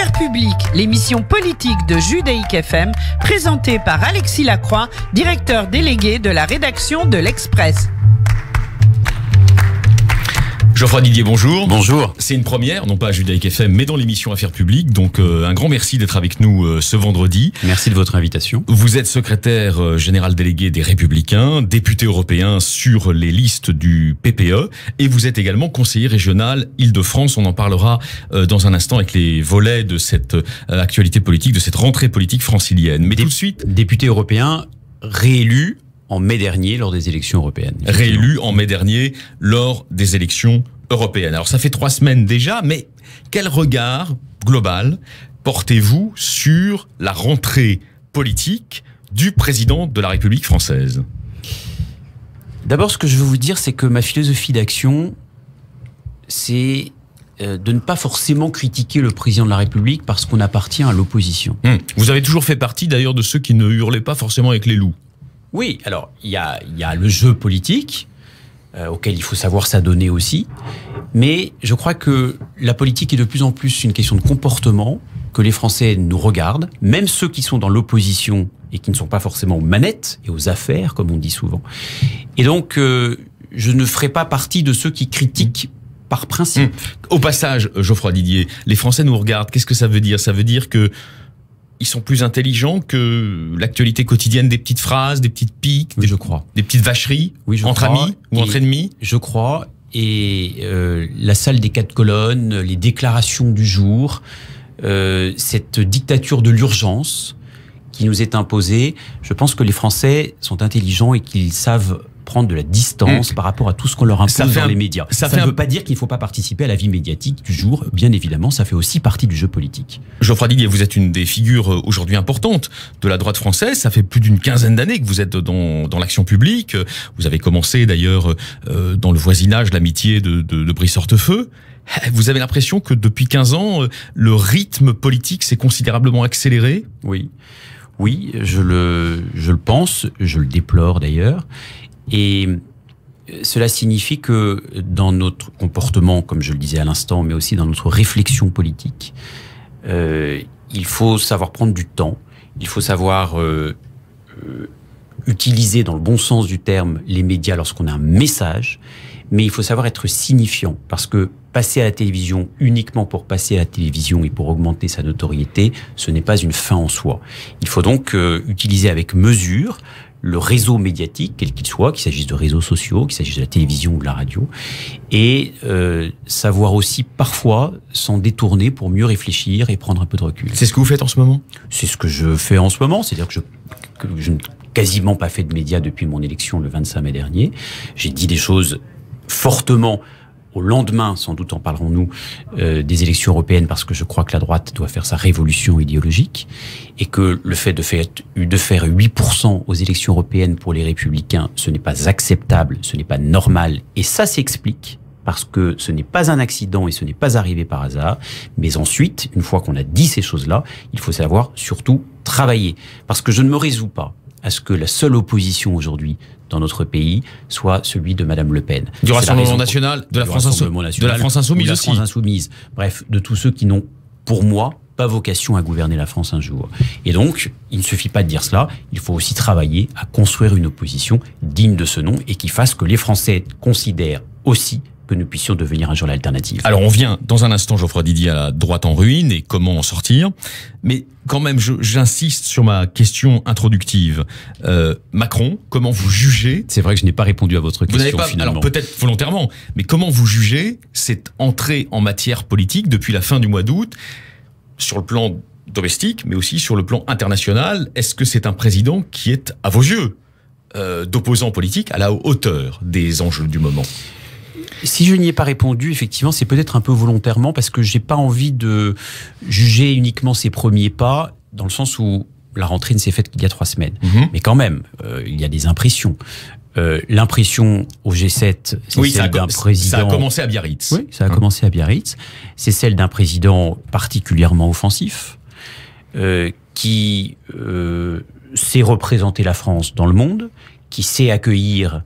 Affaires publiques, l'émission politique de Judaïque FM, présentée par Alexis Lacroix, directeur délégué de la rédaction de l'Express. Geoffroy Didier, bonjour. Bonjour. C'est une première, non pas à Judaïque FM, mais dans l'émission Affaires publiques. Donc un grand merci d'être avec nous ce vendredi. Merci de votre invitation. Vous êtes secrétaire général délégué des Républicains, député européen sur les listes du PPE, et vous êtes également conseiller régional Île-de-France. On en parlera dans un instant avec les volets de cette actualité politique, de cette rentrée politique francilienne. Mais tout de suite... Député européen réélu en mai dernier lors des élections européennes. Réélu en mai dernier lors des élections européennes. Alors ça fait 3 semaines déjà, mais quel regard global portez-vous sur la rentrée politique du président de la République française ? D'abord, ce que je veux vous dire, c'est que ma philosophie d'action, c'est de ne pas forcément critiquer le président de la République parce qu'on appartient à l'opposition. Vous avez toujours fait partie d'ailleurs de ceux qui ne hurlaient pas forcément avec les loups. Oui, alors il y a le jeu politique auquel il faut savoir s'adonner aussi, mais je crois que la politique est de plus en plus une question de comportement, que les Français nous regardent, même ceux qui sont dans l'opposition et qui ne sont pas forcément aux manettes et aux affaires, comme on dit souvent. Et donc, je ne ferai pas partie de ceux qui critiquent par principe. Au passage, Geoffroy Didier, les Français nous regardent, qu'est-ce que ça veut dire ? Ça veut dire que ils sont plus intelligents que l'actualité quotidienne des petites phrases, des petites piques, oui, je crois. Des petites vacheries, entre amis ou entre ennemis. Je crois. Et la salle des 4 colonnes, les déclarations du jour, cette dictature de l'urgence qui nous est imposée, je pense que les Français sont intelligents et qu'ils savent prendre de la distance par rapport à tout ce qu'on leur impose dans les médias. Ça ne veut pas dire qu'il ne faut pas participer à la vie médiatique du jour. Bien évidemment, ça fait aussi partie du jeu politique. Geoffroy Didier, vous êtes une des figures aujourd'hui importantes de la droite française. Ça fait plus d'une quinzaine d'années que vous êtes dans l'action publique. Vous avez commencé d'ailleurs dans le voisinage, l'amitié de Brice Hortefeux. Vous avez l'impression que depuis 15 ans, le rythme politique s'est considérablement accéléré ? Oui, je le pense, je le déplore d'ailleurs. Et cela signifie que dans notre comportement, comme je le disais à l'instant, mais aussi dans notre réflexion politique, il faut savoir prendre du temps, il faut savoir utiliser dans le bon sens du terme les médias lorsqu'on a un message, mais il faut savoir être signifiant, parce que passer à la télévision uniquement pour passer à la télévision et pour augmenter sa notoriété, ce n'est pas une fin en soi. Il faut donc utiliser avec mesure le réseau médiatique, quel qu'il soit, qu'il s'agisse de réseaux sociaux, qu'il s'agisse de la télévision ou de la radio, et savoir aussi parfois s'en détourner pour mieux réfléchir et prendre un peu de recul. C'est ce que vous faites en ce moment ? C'est ce que je fais en ce moment, c'est-à-dire que je n'ai quasiment pas fait de médias depuis mon élection le 25 mai dernier. J'ai dit des choses fortement au lendemain, sans doute en parlerons-nous, des élections européennes, parce que je crois que la droite doit faire sa révolution idéologique, et que le fait de faire 8% aux élections européennes pour les Républicains, ce n'est pas acceptable, ce n'est pas normal, et ça s'explique, parce que ce n'est pas un accident et ce n'est pas arrivé par hasard, mais ensuite, une fois qu'on a dit ces choses-là, il faut savoir surtout travailler, parce que je ne me résous pas à ce que la seule opposition aujourd'hui dans notre pays soit celui de Madame Le Pen. Du Rassemblement National, de la France Insoumise aussi. France Insoumise. Bref, de tous ceux qui n'ont, pour moi, pas vocation à gouverner la France un jour. Et donc, il ne suffit pas de dire cela, il faut aussi travailler à construire une opposition digne de ce nom et qui fasse que les Français considèrent aussi que nous puissions devenir un jour l'alternative. Alors on vient dans un instant, Geoffroy Didier, à la droite en ruine et comment en sortir. Mais quand même, j'insiste sur ma question introductive. Macron, comment vous jugez... C'est vrai que je n'ai pas répondu à votre question finalement. Alors peut-être volontairement, mais comment vous jugez cette entrée en matière politique depuis la fin du mois d'août, sur le plan domestique, mais aussi sur le plan international? Est-ce que c'est un président qui est, à vos yeux, d'opposant politique à la hauteur des enjeux du moment? Si je n'y ai pas répondu, effectivement, c'est peut-être un peu volontairement parce que j'ai pas envie de juger uniquement ses premiers pas, dans le sens où la rentrée ne s'est faite qu'il y a 3 semaines. Mais quand même, il y a des impressions. L'impression au G7, c'est celle d'un président... Ça a commencé à Biarritz. Oui, ça a commencé à Biarritz. C'est celle d'un président particulièrement offensif, qui sait représenter la France dans le monde, qui sait accueillir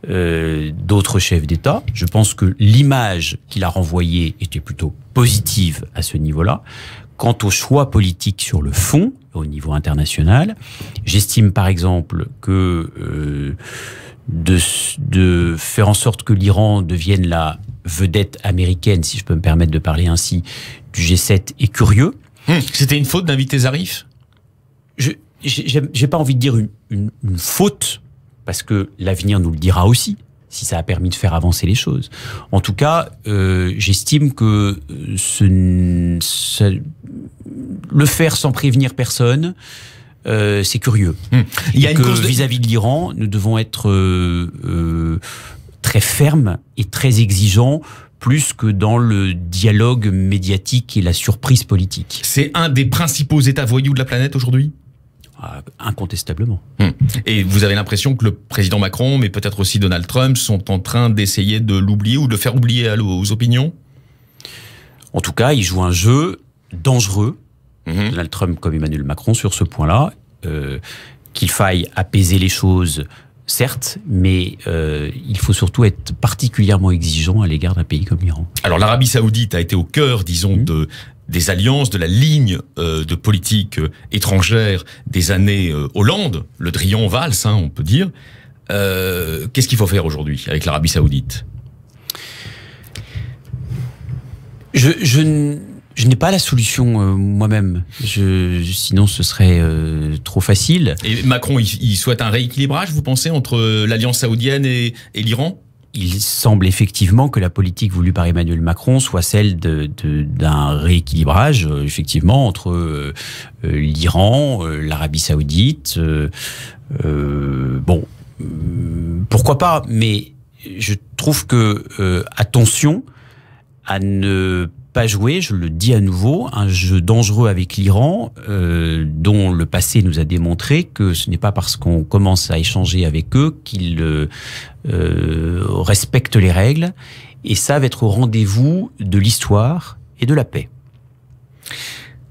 d'autres chefs d'État. Je pense que l'image qu'il a renvoyée était plutôt positive à ce niveau-là. quant au choix politique sur le fond, au niveau international, j'estime par exemple que de faire en sorte que l'Iran devienne la vedette américaine, si je peux me permettre de parler ainsi, du G7 est curieux. C'était une faute d'inviter Zarif ? J'ai pas envie de dire une faute, parce que l'avenir nous le dira aussi, si ça a permis de faire avancer les choses. En tout cas, j'estime que le faire sans prévenir personne, c'est curieux. Il y a une cause vis-à-vis de l'Iran, nous devons être très fermes et très exigeants, plus que dans le dialogue médiatique et la surprise politique. C'est un des principaux États voyous de la planète aujourd'hui ? Incontestablement. Et vous avez l'impression que le président Macron, mais peut-être aussi Donald Trump, sont en train d'essayer de l'oublier ou de le faire oublier aux opinions ? En tout cas, ils jouent un jeu dangereux, Donald Trump comme Emmanuel Macron, sur ce point-là. Qu'il faille apaiser les choses, certes, mais il faut surtout être particulièrement exigeant à l'égard d'un pays comme l'Iran. Alors l'Arabie Saoudite a été au cœur, disons, des alliances, de la ligne de politique étrangère des années Hollande, le Drian-Valls, on peut dire. Qu'est-ce qu'il faut faire aujourd'hui avec l'Arabie Saoudite ? Je n'ai pas la solution moi-même. Sinon, ce serait trop facile. Et Macron, il souhaite un rééquilibrage, vous pensez, entre l'alliance saoudienne et l'Iran ? Il semble effectivement que la politique voulue par Emmanuel Macron soit celle d'un rééquilibrage, effectivement, entre l'Iran, l'Arabie Saoudite. Pourquoi pas ? Mais je trouve que attention à ne pas jouer, je le dis à nouveau, un jeu dangereux avec l'Iran, dont le passé nous a démontré que ce n'est pas parce qu'on commence à échanger avec eux qu'ils respectent les règles, et ça va être au rendez-vous de l'histoire et de la paix.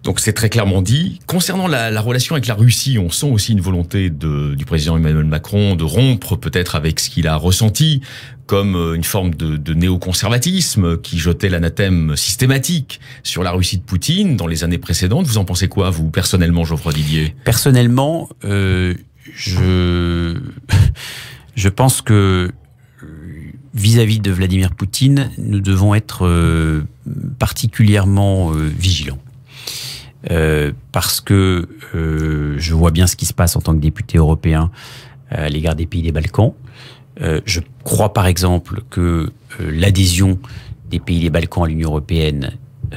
Donc c'est très clairement dit. Concernant la relation avec la Russie, on sent aussi une volonté du président Emmanuel Macron de rompre peut-être avec ce qu'il a ressenti comme une forme de néoconservatisme qui jetait l'anathème systématique sur la Russie de Poutine dans les années précédentes. Vous en pensez quoi, vous, personnellement, Geoffroy Didier ? Personnellement, je pense que vis-à-vis de Vladimir Poutine, nous devons être particulièrement vigilants. Parce que je vois bien ce qui se passe en tant que député européen à l'égard des pays des Balkans. Je crois par exemple que l'adhésion des pays des Balkans à l'Union européenne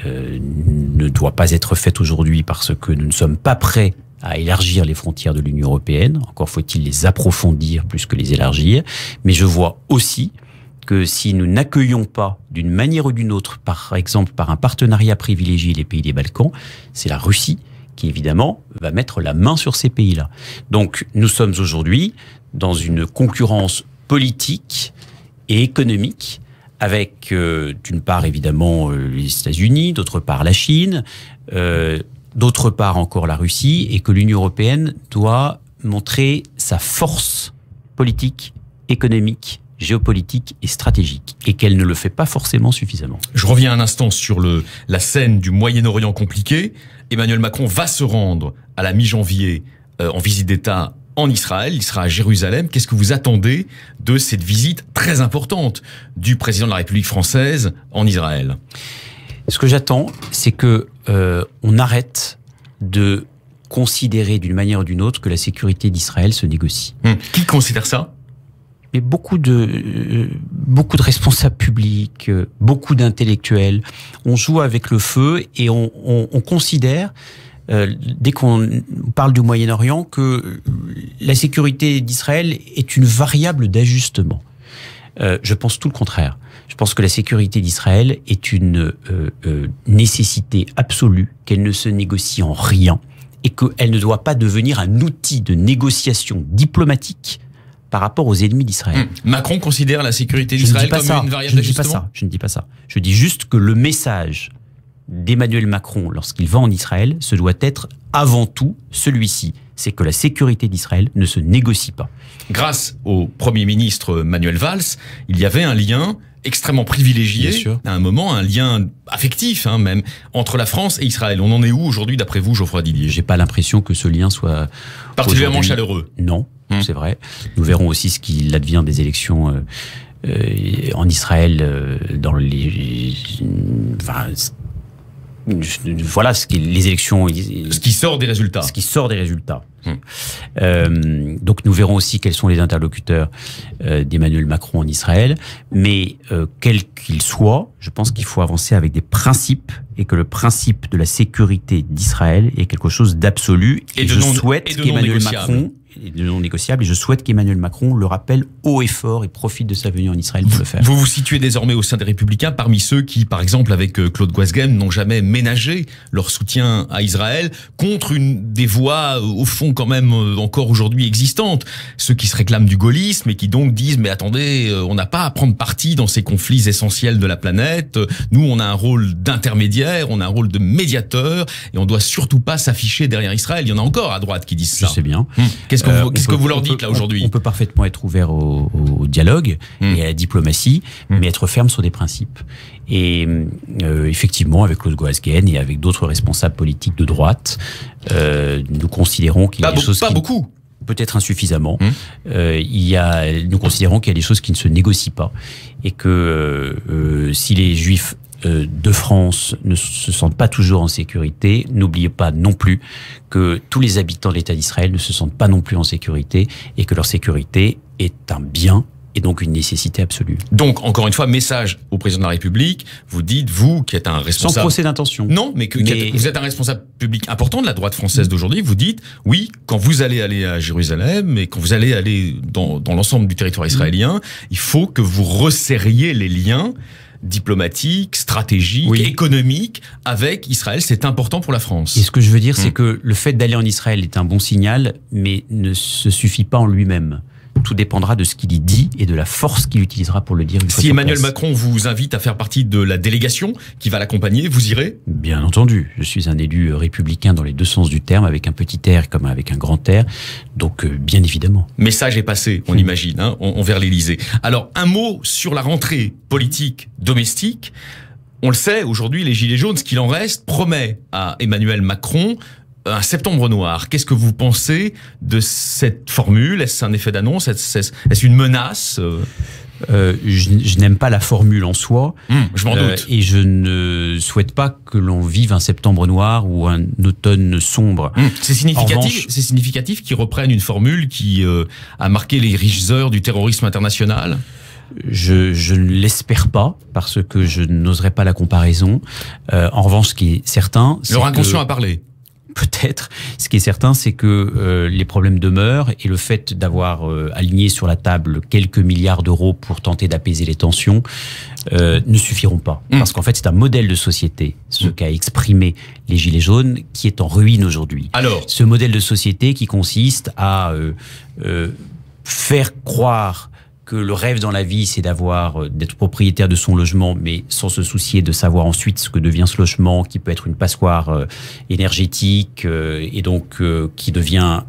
ne doit pas être faite aujourd'hui parce que nous ne sommes pas prêts à élargir les frontières de l'Union européenne. Encore faut-il les approfondir plus que les élargir. Mais je vois aussi que si nous n'accueillons pas d'une manière ou d'une autre, par exemple par un partenariat privilégié les pays des Balkans, c'est la Russie qui évidemment va mettre la main sur ces pays-là. Donc nous sommes aujourd'hui dans une concurrence politique et économique avec d'une part évidemment les États-Unis, d'autre part la Chine, d'autre part encore la Russie, et que l'Union européenne doit montrer sa force politique, économique, géopolitique et stratégique, et qu'elle ne le fait pas forcément suffisamment. Je reviens un instant sur la scène du Moyen-Orient compliqué. Emmanuel Macron va se rendre à la mi-janvier en visite d'État en Israël. Il sera à Jérusalem. Qu'est-ce que vous attendez de cette visite très importante du président de la République française en Israël ? Ce que j'attends, c'est que on arrête de considérer d'une manière ou d'une autre que la sécurité d'Israël se négocie. Qui considère ça ? Mais beaucoup de responsables publics, beaucoup d'intellectuels, on joue avec le feu et on considère, dès qu'on parle du Moyen-Orient, que la sécurité d'Israël est une variable d'ajustement. Je pense tout le contraire. Je pense que la sécurité d'Israël est une nécessité absolue, qu'elle ne se négocie en rien et qu'elle ne doit pas devenir un outil de négociation diplomatique par rapport aux ennemis d'Israël. Macron considère la sécurité d'Israël comme une variable d'ajustement ? Je ne dis pas ça. Je dis juste que le message d'Emmanuel Macron lorsqu'il va en Israël, ce doit être avant tout celui-ci. C'est que la sécurité d'Israël ne se négocie pas. Grâce au Premier ministre Manuel Valls, il y avait un lien extrêmement privilégié, à un moment, un lien affectif, même, entre la France et Israël. On en est où aujourd'hui, d'après vous, Geoffroy Didier? J'ai pas l'impression que ce lien soit particulièrement chaleureux. Non, c'est vrai. Nous verrons aussi ce qu'il advient des élections en Israël dans les... voilà les élections. Ce qui sort des résultats. Ce qui sort des résultats. Donc nous verrons aussi quels sont les interlocuteurs d'Emmanuel Macron en Israël. Mais quel qu'il soit, je pense qu'il faut avancer avec des principes et que le principe de la sécurité d'Israël est quelque chose d'absolu. Et je souhaite qu'Emmanuel Macron de non négociable, et je souhaite qu'Emmanuel Macron le rappelle haut et fort et profite de sa venue en Israël pour le faire. Vous vous situez désormais au sein des Républicains parmi ceux qui, par exemple, avec Claude Goasguen, n'ont jamais ménagé leur soutien à Israël contre des voix, au fond, quand même, encore aujourd'hui existantes. Ceux qui se réclament du gaullisme et qui donc disent, mais attendez, on n'a pas à prendre parti dans ces conflits essentiels de la planète. Nous, on a un rôle d'intermédiaire, on a un rôle de médiateur, et on doit surtout pas s'afficher derrière Israël. Il y en a encore à droite qui disent ça. Je sais bien. Qu'est-ce que vous leur dites là aujourd'hui? On peut parfaitement être ouvert au dialogue et à la diplomatie, mais être ferme sur des principes. Et effectivement, avec Claude Goasguen et avec d'autres responsables politiques de droite, nous considérons qu'il y a des choses beaucoup. Peut-être insuffisamment. Nous considérons qu'il y a des choses qui ne se négocient pas et que si les Juifs de France ne se sentent pas toujours en sécurité, n'oubliez pas non plus que tous les habitants de l'État d'Israël ne se sentent pas non plus en sécurité et que leur sécurité est un bien et donc une nécessité absolue. Donc, encore une fois, message au président de la République, vous dites, vous qui êtes un responsable... Sans procès d'intention. Non, mais vous êtes un responsable public important de la droite française d'aujourd'hui, vous dites, oui, quand vous allez à Jérusalem et quand vous allez dans l'ensemble du territoire israélien, il faut que vous resserriez les liens diplomatique, stratégique, économique avec Israël. C'est important pour la France. Et ce que je veux dire, c'est que le fait d'aller en Israël est un bon signal, mais ne se suffit pas en lui-même. Tout dépendra de ce qu'il y dit et de la force qu'il utilisera pour le dire. Si Emmanuel Macron vous invite à faire partie de la délégation qui va l'accompagner, vous irez? Bien entendu. Je suis un élu républicain dans les deux sens du terme, avec un petit R comme avec un grand R. Donc, bien évidemment. Message est passé, on imagine, envers l'Élysée. Alors, un mot sur la rentrée politique domestique. On le sait, aujourd'hui, les Gilets jaunes, ce qu'il en reste, promet à Emmanuel Macron un septembre noir. Qu'est-ce que vous pensez de cette formule? Est-ce un effet d'annonce? Est-ce une menace? Je n'aime pas la formule en soi. Je m'en doute. Et je ne souhaite pas que l'on vive un septembre noir ou un automne sombre. C'est significatif qu'ils reprennent une formule qui a marqué les riches heures du terrorisme international? Je ne l'espère pas, parce que je n'oserais pas la comparaison. En revanche, ce qui est certain... Leur inconscient a parlé. Peut-être. Ce qui est certain, c'est que les problèmes demeurent et le fait d'avoir aligné sur la table quelques milliards d'euros pour tenter d'apaiser les tensions ne suffiront pas. Parce qu'en fait, c'est un modèle de société, ce qu'a exprimé les Gilets jaunes, qui est en ruine aujourd'hui. Alors, ce modèle de société qui consiste à faire croire que le rêve dans la vie, c'est d'être propriétaire de son logement, mais sans se soucier de savoir ensuite ce que devient ce logement, qui peut être une passoire énergétique et donc qui devient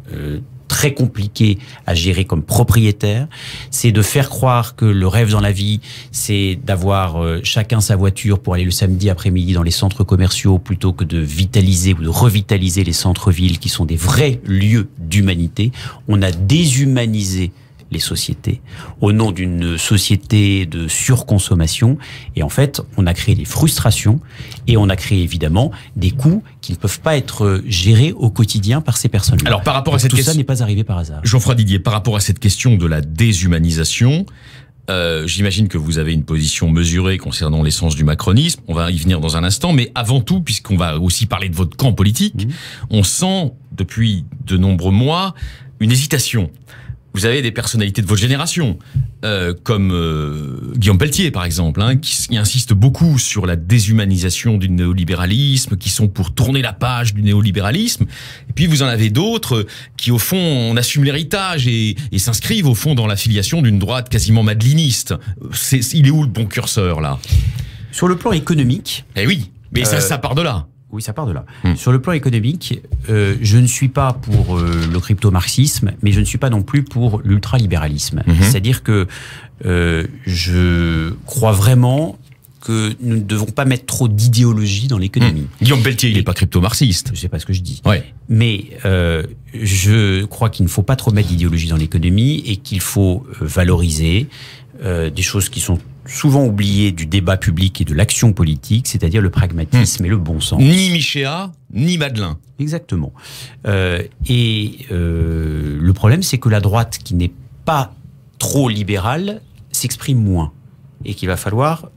très compliqué à gérer comme propriétaire. C'est de faire croire que le rêve dans la vie, c'est d'avoir chacun sa voiture pour aller le samedi après-midi dans les centres commerciaux, plutôt que de vitaliser ou de revitaliser les centres-villes qui sont des vrais lieux d'humanité. On a déshumanisé les sociétés, au nom d'une société de surconsommation. Et en fait, on a créé des frustrations et on a créé évidemment des coûts qui ne peuvent pas être gérés au quotidien par ces personnes-là. Alors, par rapport à cette question, tout ça n'est pas arrivé par hasard. Geoffroy Didier, par rapport à cette question de la déshumanisation, j'imagine que vous avez une position mesurée concernant l'essence du macronisme. On va y venir dans un instant, mais avant tout, puisqu'on va aussi parler de votre camp politique, on sent depuis de nombreux mois une hésitation. Vous avez des personnalités de votre génération, comme Guillaume Pelletier, par exemple, qui insiste beaucoup sur la déshumanisation du néolibéralisme, qui sont pour tourner la page du néolibéralisme. Et puis vous en avez d'autres qui, au fond, on assume l'héritage et s'inscrivent, au fond, dans l'affiliation d'une droite quasiment madeliniste. Il est où le bon curseur, là? Sur le plan économique... Eh oui, mais ça part de là. Oui, ça part de là. Sur le plan économique, je ne suis pas pour le crypto-marxisme, mais je ne suis pas non plus pour l'ultralibéralisme. C'est-à-dire que je crois vraiment que nous ne devons pas mettre trop d'idéologie dans l'économie. Guillaume Pelletier, il n'est pas crypto-marxiste. Je ne sais pas ce que je dis. Ouais. Mais je crois qu'il ne faut pas trop mettre d'idéologie dans l'économie et qu'il faut valoriser des choses qui sont souvent oubliées du débat public et de l'action politique, c'est-à-dire le pragmatisme et le bon sens. Ni Michéa, ni Madelin. Exactement. Le problème, c'est que la droite, qui n'est pas trop libérale, s'exprime moins. Et qu'il va falloir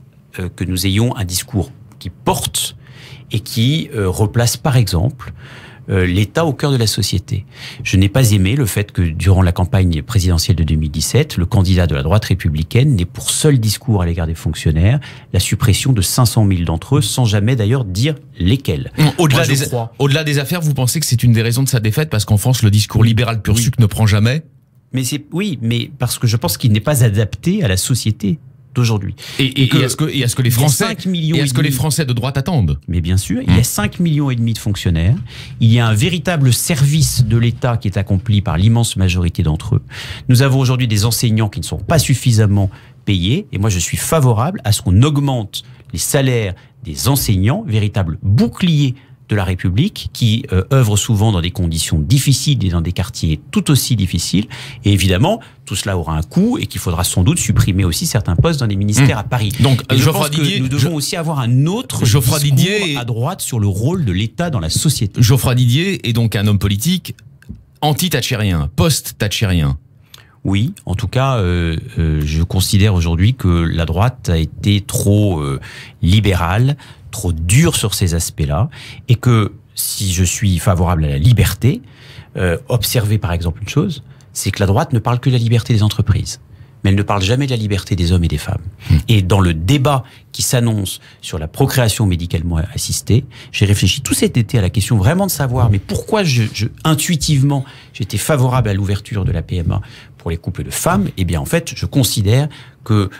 que nous ayons un discours qui porte et qui replace, par exemple, l'État au cœur de la société. Je n'ai pas aimé le fait que, durant la campagne présidentielle de 2017, le candidat de la droite républicaine n'ait pour seul discours à l'égard des fonctionnaires la suppression de 500 000 d'entre eux, sans jamais d'ailleurs dire lesquels. Au-delà des affaires, vous pensez que c'est une des raisons de sa défaite, parce qu'en France, le discours libéral pur sucre ne prend jamais? Mais mais parce que je pense qu'il n'est pas adapté à la société d'aujourd'hui. Et est-ce que les Français, les Français de droite attendent? Mais bien sûr, il y a 5,5 millions de fonctionnaires. Il y a un véritable service de l'État qui est accompli par l'immense majorité d'entre eux. Nous avons aujourd'hui des enseignants qui ne sont pas suffisamment payés. Et moi, je suis favorable à ce qu'on augmente les salaires des enseignants, véritable bouclier de la République, qui œuvrent souvent dans des conditions difficiles et dans des quartiers tout aussi difficiles. Et évidemment, tout cela aura un coût et qu'il faudra sans doute supprimer aussi certains postes dans les ministères à Paris. Donc, je pense que nous devons aussi avoir un autre discours à droite sur le rôle de l'État dans la société. Geoffroy Didier est donc un homme politique anti-thatchérien, post-thatchérien. Oui, en tout cas, je considère aujourd'hui que la droite a été trop libérale, trop dure sur ces aspects-là, et que si je suis favorable à la liberté, observez par exemple une chose, c'est que la droite ne parle que de la liberté des entreprises, mais elle ne parle jamais de la liberté des hommes et des femmes. Et dans le débat qui s'annonce sur la procréation médicalement assistée, j'ai réfléchi tout cet été à la question vraiment de savoir, mais pourquoi intuitivement, j'étais favorable à l'ouverture de la PMA pour les couples de femmes. Eh bien, en fait, je considère que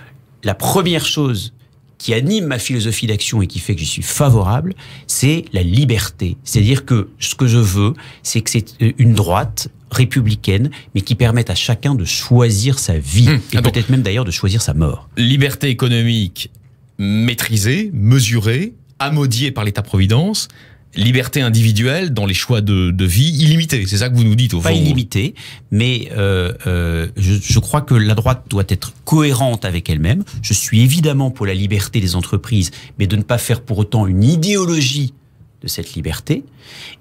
la première chose qui anime ma philosophie d'action et qui fait que j'y suis favorable, c'est la liberté. C'est-à-dire que ce que je veux, c'est que c'est une droite républicaine, mais qui permette à chacun de choisir sa vie, et peut-être même d'ailleurs de choisir sa mort. Liberté économique maîtrisée, mesurée, amodiée par l'État-providence, liberté individuelle dans les choix de vie illimitée. C'est ça que vous nous dites au fond. Pas illimitée, mais je crois que la droite doit être cohérente avec elle-même. Je suis évidemment pour la liberté des entreprises, mais de ne pas faire pour autant une idéologie de cette liberté.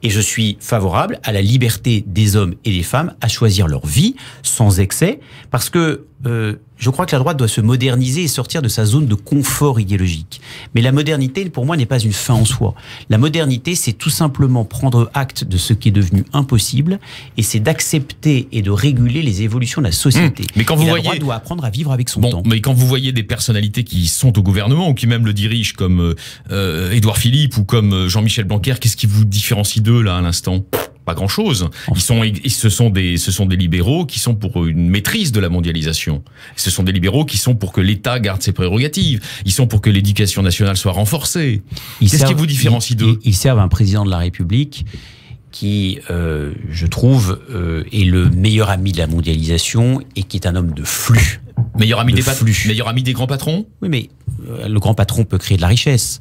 Et je suis favorable à la liberté des hommes et des femmes à choisir leur vie sans excès, parce que je crois que la droite doit se moderniser et sortir de sa zone de confort idéologique. Mais la modernité, pour moi, n'est pas une fin en soi. La modernité, c'est tout simplement prendre acte de ce qui est devenu impossible, et c'est d'accepter et de réguler les évolutions de la société. Mais quand vous la droite doit apprendre à vivre avec son temps. Mais quand vous voyez des personnalités qui sont au gouvernement ou qui même le dirigent, comme Édouard Philippe ou comme Jean-Michel Blanquer, qu'est-ce qui vous différencie d'eux là à l'instant? Pas grand-chose. Ce sont des libéraux qui sont pour une maîtrise de la mondialisation. Ce sont des libéraux qui sont pour que l'État garde ses prérogatives. Ils sont pour que l'éducation nationale soit renforcée. Qu'est-ce qui vous différencie d'eux? Ils servent un président de la République qui, je trouve, est le meilleur ami de la mondialisation et qui est un homme de flux. Meilleur ami des flux. Meilleur ami des grands patrons? Oui, mais le grand patron peut créer de la richesse.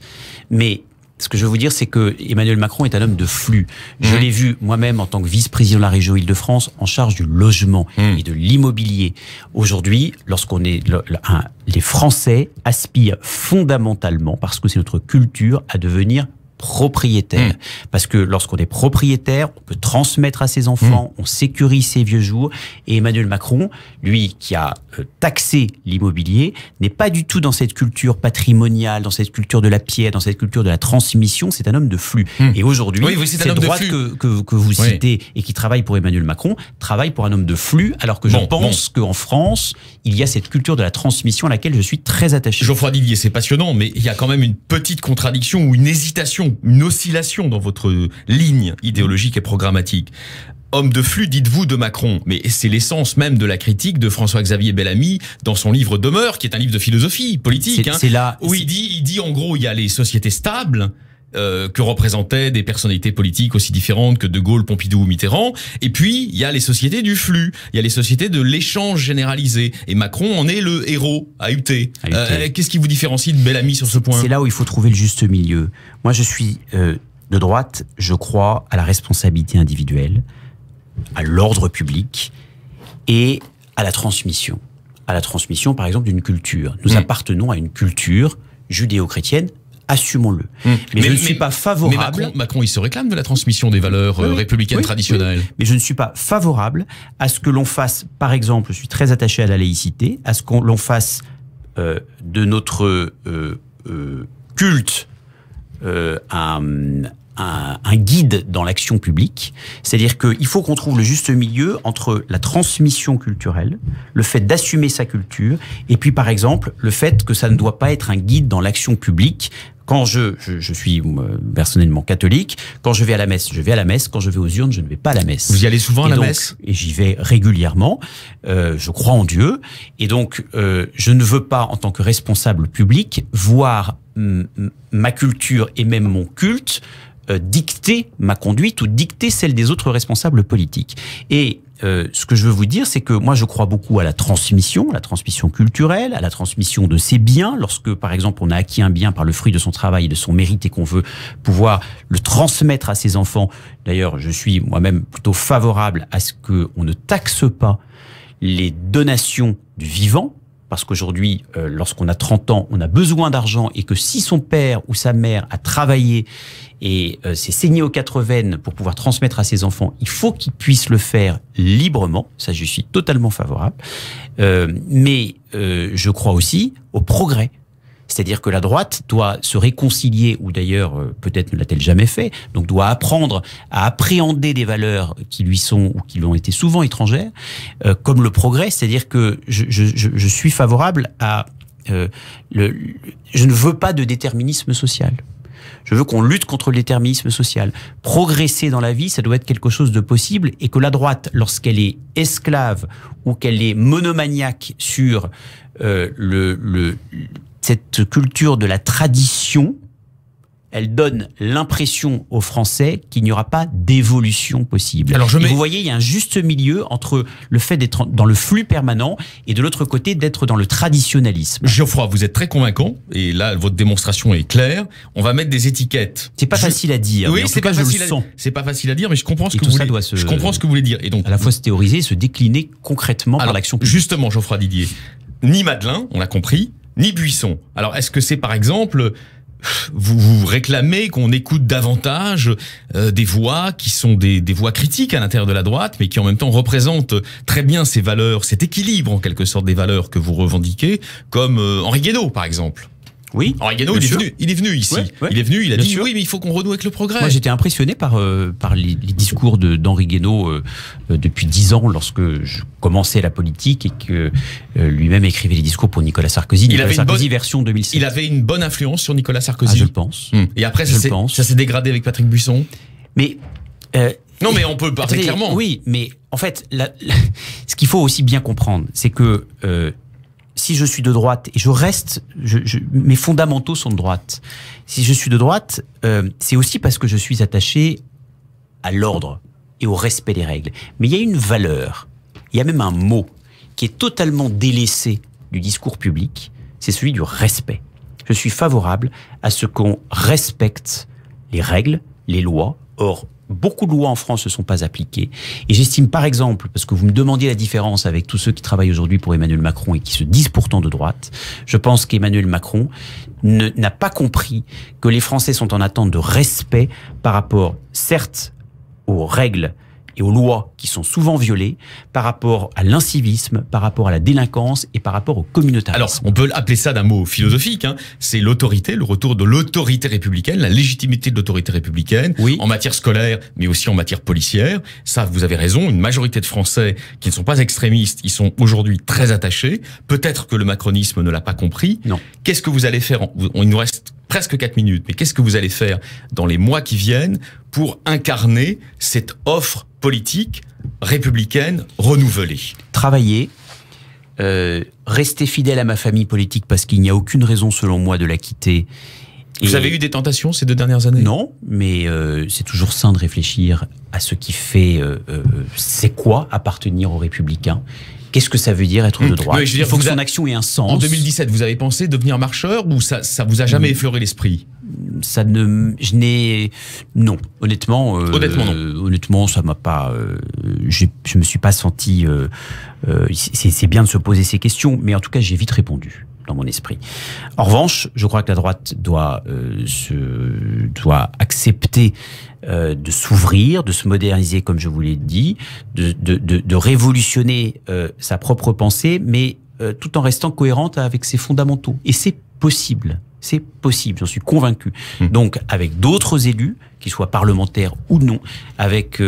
Mais ce que je veux vous dire, c'est que Emmanuel Macron est un homme de flux. Je l'ai vu moi-même en tant que vice-président de la région Île-de-France, en charge du logement et de l'immobilier. Aujourd'hui, les Français aspirent fondamentalement, parce que c'est notre culture, à devenir propriétaire. Parce que lorsqu'on est propriétaire, on peut transmettre à ses enfants, on sécurise ses vieux jours. Et Emmanuel Macron, lui, qui a taxé l'immobilier, n'est pas du tout dans cette culture patrimoniale, dans cette culture de la pierre, dans cette culture de la transmission. C'est un homme de flux. Et aujourd'hui, cette droite que vous citez et qui travaille pour Emmanuel Macron, travaille pour un homme de flux, alors que je pense qu'en France, il y a cette culture de la transmission à laquelle je suis très attaché. Geoffroy Didier, c'est passionnant, mais il y a quand même une petite contradiction ou une hésitation, une oscillation dans votre ligne idéologique et programmatique. Homme de flux, dites-vous, de Macron. Mais c'est l'essence même de la critique de François-Xavier Bellamy dans son livre Demeure, qui est un livre de philosophie politique. C'est là où il dit en gros, il y a les sociétés stables que représentaient des personnalités politiques aussi différentes que De Gaulle, Pompidou ou Mitterrand. Et puis, il y a les sociétés du flux, il y a les sociétés de l'échange généralisé. Et Macron en est le héros, AUT. Qu'est-ce qui vous différencie de Bellamy sur ce point? C'est là où il faut trouver le juste milieu. Moi, je suis de droite, je crois à la responsabilité individuelle, à l'ordre public et à la transmission. À la transmission, par exemple, d'une culture. Nous appartenons à une culture judéo-chrétienne, assumons-le. Mais je ne suis pas favorable... Mais Macron, il se réclame de la transmission des valeurs républicaines traditionnelles. Oui. Mais je ne suis pas favorable à ce que l'on fasse, par exemple, je suis très attaché à la laïcité, à ce que l'on fasse de notre culte un guide dans l'action publique. C'est-à-dire qu'il faut qu'on trouve le juste milieu entre la transmission culturelle, le fait d'assumer sa culture, et puis par exemple le fait que ça ne doit pas être un guide dans l'action publique. Quand je suis personnellement catholique, quand je vais à la messe, je vais à la messe. Quand je vais aux urnes, je ne vais pas à la messe. Vous y allez souvent à la messe? Et j'y vais régulièrement. Je crois en Dieu. Et donc, je ne veux pas, en tant que responsable public, voir ma culture et même mon culte dicter ma conduite ou dicter celle des autres responsables politiques. Et ce que je veux vous dire, c'est que moi, je crois beaucoup à la transmission culturelle, à la transmission de ses biens. Lorsque, par exemple, on a acquis un bien par le fruit de son travail et de son mérite et qu'on veut pouvoir le transmettre à ses enfants. D'ailleurs, je suis moi-même plutôt favorable à ce qu'on ne taxe pas les donations du vivant. Parce qu'aujourd'hui, lorsqu'on a 30 ans, on a besoin d'argent et que si son père ou sa mère a travaillé et s'est saigné aux 4 veines pour pouvoir transmettre à ses enfants, il faut qu'il puisse le faire librement. Ça, je suis totalement favorable. Mais je crois aussi au progrès. C'est-à-dire que la droite doit se réconcilier, ou d'ailleurs peut-être ne l'a-t-elle jamais fait, donc doit apprendre à appréhender des valeurs qui lui sont ou qui lui ont été souvent étrangères, comme le progrès. C'est-à-dire que je suis favorable à... je ne veux pas de déterminisme social. Je veux qu'on lutte contre le déterminisme social. Progresser dans la vie, ça doit être quelque chose de possible, et que la droite, lorsqu'elle est esclave ou qu'elle est monomaniaque sur cette culture de la tradition, elle donne l'impression aux Français qu'il n'y aura pas d'évolution possible. Alors vous voyez, il y a un juste milieu entre le fait d'être dans le flux permanent et de l'autre côté d'être dans le traditionnalisme. Geoffroy, vous êtes très convaincant et là votre démonstration est claire. On va mettre des étiquettes. C'est pas facile à dire. Oui, c'est pas facile. C'est pas facile à dire, mais je comprends ce que vous voulez. Je comprends ce que vous voulez dire. Et donc à la fois se théoriser et se décliner concrètement par l'action publique. Justement, Geoffroy Didier, ni Madeleine, on l'a compris, ni Buisson. Alors, est-ce que c'est, par exemple, vous réclamez qu'on écoute davantage des voix qui sont des voix critiques à l'intérieur de la droite, mais qui en même temps représentent très bien ces valeurs, cet équilibre en quelque sorte des valeurs que vous revendiquez, comme Henri Guénaud, par exemple? Oui. Henri Guénaud, il est venu ici. Ouais. Il est venu, il a dit oui, mais il faut qu'on renoue avec le progrès. Moi, j'étais impressionné par les discours d'Henri Guénaud depuis 10 ans, lorsque je commençais la politique et que lui-même écrivait les discours pour Nicolas Sarkozy. Nicolas Sarkozy version 2007. Il avait une bonne influence sur Nicolas Sarkozy. Ah, je le pense. Et après, ça s'est dégradé avec Patrick Buisson. Mais non, mais on peut parler clairement. Oui, mais en fait, ce qu'il faut aussi bien comprendre, c'est que si je suis de droite, et je reste, mes fondamentaux sont de droite. Si je suis de droite, c'est aussi parce que je suis attaché à l'ordre et au respect des règles. Mais il y a une valeur, il y a même un mot qui est totalement délaissé du discours public, c'est celui du respect. Je suis favorable à ce qu'on respecte les règles, les lois. Or, beaucoup de lois en France ne sont pas appliquées. Et j'estime par exemple, parce que vous me demandiez la différence avec tous ceux qui travaillent aujourd'hui pour Emmanuel Macron et qui se disent pourtant de droite, je pense qu'Emmanuel Macron n'a pas compris que les Français sont en attente de respect par rapport, certes, aux règles et aux lois qui sont souvent violées, par rapport à l'incivisme, par rapport à la délinquance et par rapport au communautarisme. Alors, on peut appeler ça d'un mot philosophique, hein. C'est l'autorité, le retour de l'autorité républicaine, la légitimité de l'autorité républicaine, en matière scolaire, mais aussi en matière policière. Ça, vous avez raison, une majorité de Français qui ne sont pas extrémistes, ils sont aujourd'hui très attachés. Peut-être que le macronisme ne l'a pas compris. Non. Qu'est-ce que vous allez faire? Il nous reste presque 4 minutes, mais qu'est-ce que vous allez faire dans les mois qui viennent pour incarner cette offre politique républicaine renouvelée? Travailler, rester fidèle à ma famille politique parce qu'il n'y a aucune raison selon moi de la quitter, Vous avez eu des tentations ces 2 dernières années? Non, mais c'est toujours sain de réfléchir à ce qui fait, c'est quoi appartenir aux Républicains. Qu'est-ce que ça veut dire être de droite? Il faut que son action ait un sens. En 2017, vous avez pensé devenir marcheur ou ça vous a jamais effleuré l'esprit? Non, honnêtement. Honnêtement, ça m'a pas. Je me suis pas senti. C'est bien de se poser ces questions, mais en tout cas, j'ai vite répondu dans mon esprit. En revanche, je crois que la droite doit accepter de s'ouvrir, de se moderniser, comme je vous l'ai dit, de révolutionner sa propre pensée, mais tout en restant cohérente avec ses fondamentaux. Et c'est possible. C'est possible, j'en suis convaincu. Donc, avec d'autres élus, qu'ils soient parlementaires ou non, avec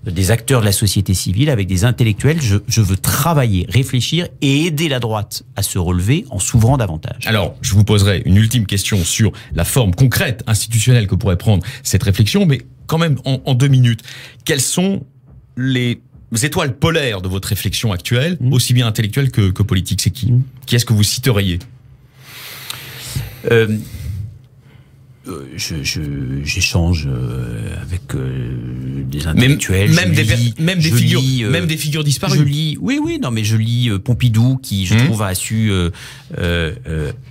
des acteurs de la société civile, avec des intellectuels, je veux travailler, réfléchir et aider la droite à se relever en s'ouvrant davantage. Alors, je vous poserai une ultime question sur la forme concrète, institutionnelle que pourrait prendre cette réflexion, mais quand même, en 2 minutes, quelles sont les étoiles polaires de votre réflexion actuelle, aussi bien intellectuelle que politique? C'est qui? Qui est-ce que vous citeriez? J'échange avec des intellectuels, même des figures disparues. Je lis Pompidou qui, je trouve, a su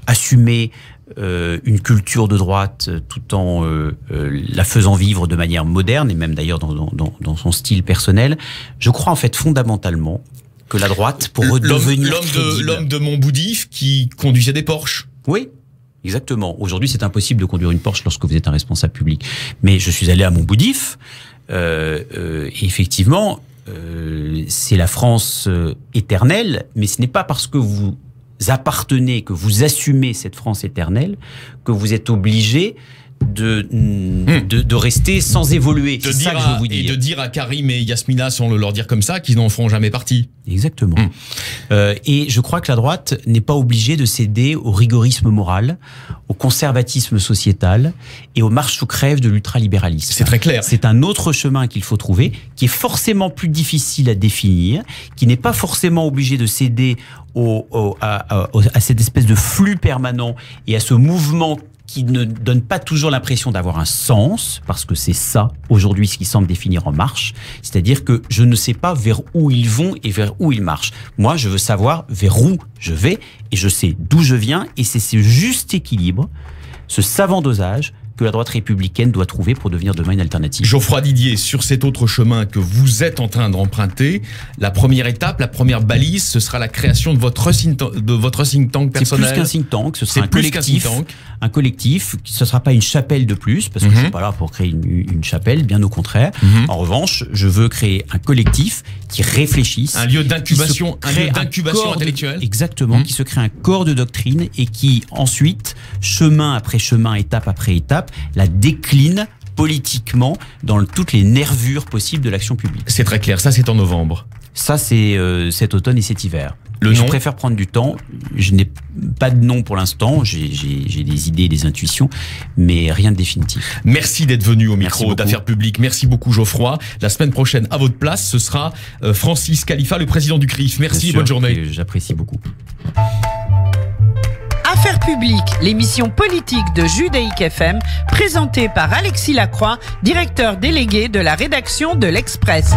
assumer une culture de droite tout en la faisant vivre de manière moderne et même d'ailleurs dans son style personnel. Je crois en fait fondamentalement que la droite, pour redevenir l'homme de Montboudif qui conduisait des Porsche. Oui. Exactement. Aujourd'hui, c'est impossible de conduire une Porsche lorsque vous êtes un responsable public. Mais je suis allé à Montboudif, et effectivement, c'est la France éternelle, mais ce n'est pas parce que vous appartenez, que vous assumez cette France éternelle, que vous êtes obligé de rester sans évoluer. C'est ça que je veux vous dire. Et de dire à Karim et Yasmina, sans le leur dire comme ça, qu'ils n'en feront jamais partie. Exactement. Et je crois que la droite n'est pas obligée de céder au rigorisme moral, au conservatisme sociétal et aux marches ou crèves de l'ultralibéralisme. C'est très clair. C'est un autre chemin qu'il faut trouver, qui est forcément plus difficile à définir, qui n'est pas forcément obligé de céder à cette espèce de flux permanent et à ce mouvement qui ne donne pas toujours l'impression d'avoir un sens, parce que c'est ça, aujourd'hui, ce qui semble définir En Marche. C'est-à-dire que je ne sais pas vers où ils vont et vers où ils marchent. Moi, je veux savoir vers où je vais, et je sais d'où je viens, et c'est ce juste équilibre, ce savant dosage, que la droite républicaine doit trouver pour devenir demain une alternative. Geoffroy Didier, sur cet autre chemin que vous êtes en train d'emprunter, la première étape, la première balise, ce sera la création de votre think tank personnel. C'est plus qu'un think tank, ce sera un collectif. Un collectif, ce ne sera pas une chapelle de plus, parce que je ne suis pas là pour créer une chapelle, bien au contraire. En revanche, je veux créer un collectif qui réfléchisse. Un lieu d'incubation intellectuelle. Exactement, qui se crée un corps de doctrine et qui ensuite, chemin après chemin, étape après étape, la décline politiquement dans toutes les nervures possibles de l'action publique. C'est très clair, ça c'est en novembre. Ça c'est cet automne et cet hiver. Je préfère prendre du temps. Je n'ai pas de nom pour l'instant. J'ai des idées, des intuitions, mais rien de définitif. Merci d'être venu au micro d'Affaires publiques. Merci beaucoup Geoffroy. La semaine prochaine, à votre place, ce sera Francis Khalifa, le président du CRIF. Merci, bonne journée. J'apprécie beaucoup. Affaires publiques, l'émission politique de Judaïk FM, présentée par Alexis Lacroix, directeur délégué de la rédaction de l'Express.